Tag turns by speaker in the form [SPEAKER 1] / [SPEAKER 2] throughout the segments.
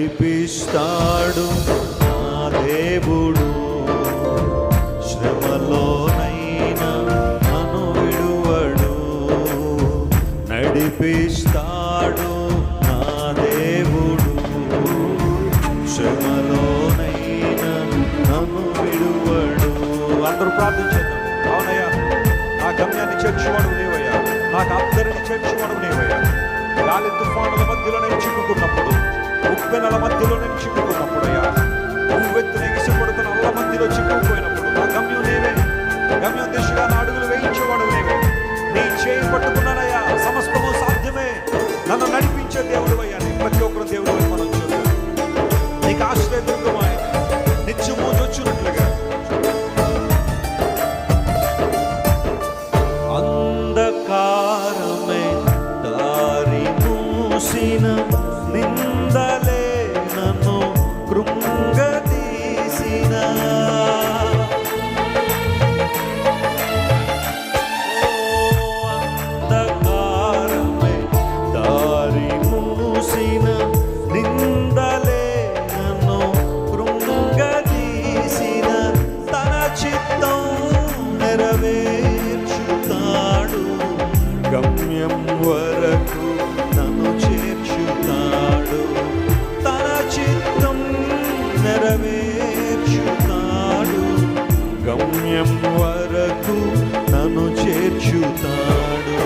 [SPEAKER 1] నడిపిస్తాడు నా దేవుడు, శ్రమలోనైనా నన్ను విడువడు. నడిపిస్తాడు నా దేవుడు, శ్రమలోనైనా నన్ను విడువడు. అందరూ ప్రార్థించేద్దాం. అవునయ్యా, నా గమ్యాన్ని చేర్చువాడు నీవయ్యా, నాకు అందరిని చేర్చువాడు నీవయ్యా. గాలి తుఫానుల మధ్యలో నేను చిక్కుకున్నప్పుడు, ఉప్పెనల మధ్యలో నేను చిక్కుకున్నప్పుడు అయ్యా, ఉవ్వెత్తున ఎగిసిపడుతున్న అల్ల మధ్యలో చిక్కుకుపోయినప్పుడు నా గమ్యం నీవే. గమ్యం దిశగా నా అడుగులు వేయించేవాడు నీవే. నీ చేయి పట్టుకున్నానయ్యా, సమస్తము సాధ్యమే. నన్ను నడిపించే దేవుడు అయ్యా. నీ ప్రతి ఒక్కరు దేవుడు మనం చూద్దాం. నీకు ఆశ్రయదుర్గమాయ నిత్యము చొచ్చునట్లుగా అంధకారమే దారి మూసిన, నిందలే నన్ను కృంగదీసిన, అంధకారమే దారి మూసిన, నిందలే నన్ను కృంగదీసిన, తన చిత్తం నెరవేర్చుతాడు, గమ్యం వరకు నన్ను చేర్చుతాడు. తన చిత్తం నెరవేర్చుతాడు, గమ్యం వరకు నన్ను చేర్చుతాడు.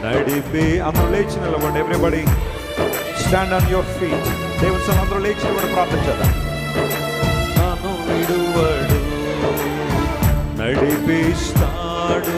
[SPEAKER 1] నడిపి అందరూ లేచి నిలబడి. Everybody stand on your feet. దేవుని సన్నిధిలో అందరూ లేచి నిలబడి ప్రార్థన చేద్దాం. నన్ను విడువడు, నడిపిస్తాడు